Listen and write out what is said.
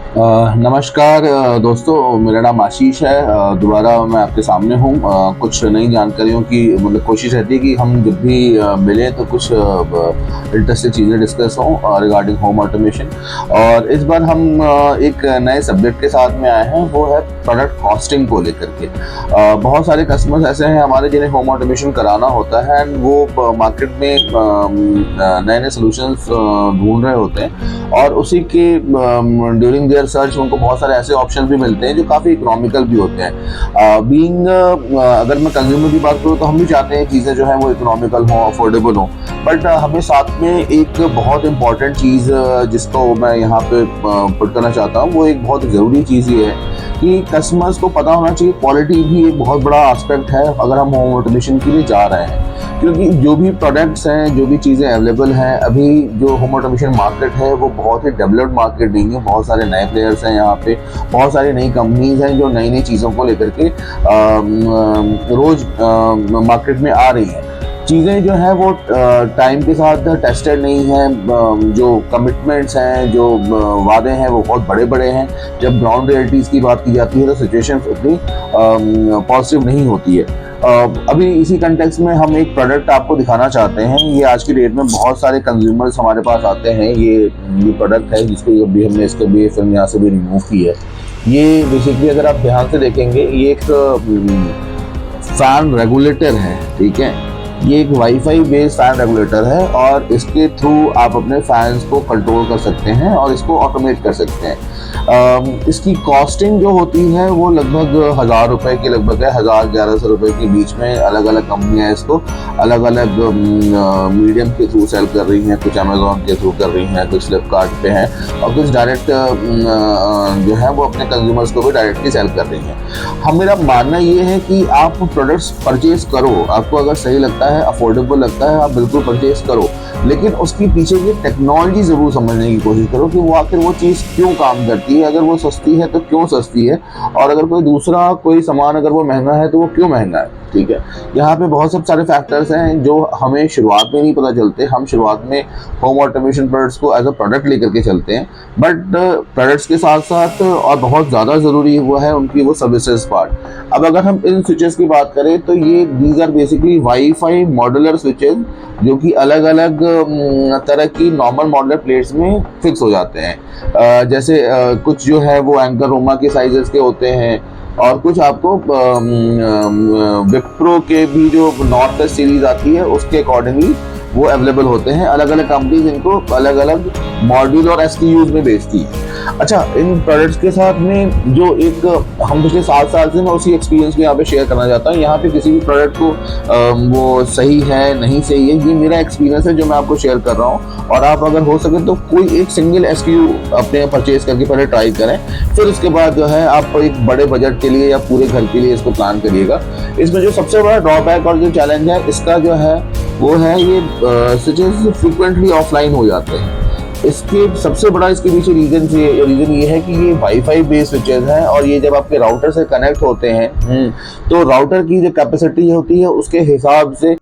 नमस्कार दोस्तों, मेरा नाम आशीष है। दोबारा मैं आपके सामने हूँ। कुछ नई जानकारियों की मतलब कोशिश रहती है कि हम जब भी मिलें तो कुछ इंटरेस्टिंग चीज़ें डिस्कस हों रिगार्डिंग होम ऑटोमेशन। और इस बार हम एक नए सब्जेक्ट के साथ में आए हैं, वो है प्रोडक्ट कॉस्टिंग को लेकर के। बहुत सारे कस्टमर्स ऐसे हैं हमारे जिन्हें होम ऑटोमेशन कराना होता है एंड वो मार्केट में नए नए सोल्यूशंस ढूंढ रहे होते हैं और उसी के ड्यूरिंग देयर सर्च उनको बहुत सारे ऐसे ऑप्शन भी मिलते हैं जो काफ़ी इकोनॉमिकल भी होते हैं। बीइंग अगर मैं कंज्यूमर की बात करूँ तो हम भी चाहते हैं चीज़ें जो हैं वो इकोनॉमिकल हों, अफोर्डेबल हों, बट हमें साथ में एक बहुत इंपॉर्टेंट चीज़ जिसको मैं यहाँ पे पुट करना चाहता हूँ, वो एक बहुत ज़रूरी चीज़ ये है कि कस्टमर्स को पता होना चाहिए। क्वालिटी भी एक बहुत बड़ा एस्पेक्ट है अगर हम होम ऑटोमेशन के लिए जा रहे हैं, क्योंकि जो भी प्रोडक्ट्स हैं, जो भी चीज़ें अवेलेबल हैं, अभी जो होम ऑटोमेशन मार्केट है वो बहुत ही डेवलप्ड मार्केट नहीं है। बहुत सारे नए प्लेयर्स हैं यहाँ पे, बहुत सारी नई कंपनीज हैं जो नई नई चीज़ों को लेकर के रोज़ मार्केट में आ रही हैं। चीज़ें जो हैं वो टाइम के साथ टेस्टेड नहीं हैं। जो कमिटमेंट्स हैं, जो वादे हैं, वो बहुत बड़े बड़े हैं। जब ग्राउंड रियलिटीज़ की बात की जाती है तो सिचुएशन उतनी पॉजिटिव नहीं होती है। अभी इसी कंटेक्स्ट में हम एक प्रोडक्ट आपको दिखाना चाहते हैं। ये आज की डेट में बहुत सारे कंज्यूमर्स हमारे पास आते हैं। ये प्रोडक्ट है जिसको अभी हमने इसके भी फिल्म यहाँ से भी रिमूव की है। ये बेसिकली अगर आप ध्यान से देखेंगे, ये एक फैन रेगुलेटर है, ठीक है। ये एक वाईफाई बेस्ड फैन रेगुलेटर है और इसके थ्रू आप अपने फैंस को कंट्रोल कर सकते हैं और इसको ऑटोमेट कर सकते हैं। इसकी कॉस्टिंग जो होती है वो लगभग 1000 रुपये की लगभग है, 1000-1100 रुपये के बीच में। अलग अलग कंपनियां इसको अलग अलग मीडियम के थ्रू सेल कर रही हैं। कुछ अमेजोन के थ्रू कर रही हैं, कुछ फ्लिपकार्ट पे हैं और कुछ डायरेक्ट जो है वो अपने कंज्यूमर्स को भी डायरेक्टली सेल कर रही हैं। मेरा मानना ये है कि आप प्रोडक्ट्स परचेज करो, आपको अगर सही लगता है, अफोर्डेबल लगता है, आप बिल्कुल परचेज करो, लेकिन उसकी पीछे की टेक्नोलॉजी ज़रूर समझने की कोशिश करो कि वो आखिर वो चीज़ क्यों काम करती है। अगर वो सस्ती है तो क्यों सस्ती है, और अगर कोई सामान अगर वो महंगा है तो वो क्यों महंगा है, ठीक है। यहाँ पे बहुत सब सारे फैक्टर्स हैं जो हमें शुरुआत में नहीं पता चलते। हम शुरुआत में होम ऑटोमेशन प्रोडक्ट्स को एज अ प्रोडक्ट लेकर के चलते हैं, बट प्रोडक्ट्स के साथ साथ और बहुत ज़्यादा ज़रूरी हुआ है उनकी वो सर्विसेज पार्ट। अब अगर हम इन स्विचेस की बात करें तो ये these are basically wifi modular switches जो कि अलग अलग तरह की नॉर्मल मॉड्यूलर प्लेट्स में फिक्स हो जाते हैं। जैसे कुछ जो है वो एंकर रोमा के साइजेस के होते हैं और कुछ आपको विप्रो के भी जो नॉर्थ वेस्ट सीरीज आती है उसके अकॉर्डिंगली वो अवेलेबल होते हैं। अलग अलग कंपनीज इनको अलग अलग मॉड्यूल और एसक्यूज में बेचती है। अच्छा, इन प्रोडक्ट्स के साथ में जो एक हम पिछले 7 साल से मैं उसी एक्सपीरियंस को यहाँ पे शेयर करना चाहता हूँ। यहाँ पे किसी भी प्रोडक्ट को वो सही है नहीं सही है, ये मेरा एक्सपीरियंस है जो मैं आपको शेयर कर रहा हूँ। और आप अगर हो सके तो कोई एक सिंगल एसक्यू अपने परचेज करके पहले ट्राई करें, फिर उसके बाद जो है आप एक बड़े बजट के लिए या पूरे घर के लिए इसको प्लान करिएगा। इसमें जो सबसे बड़ा ड्रॉबैक और जो चैलेंज है इसका जो है वो है ये स्विचेस फ्रीक्वेंटली ऑफलाइन हो जाते हैं। इसके सबसे बड़ा इसके पीछे रीज़न ये है कि ये वाईफाई बेस्ड स्विचेस हैं और ये जब आपके राउटर से कनेक्ट होते हैं तो राउटर की जो कैपेसिटी होती है उसके हिसाब से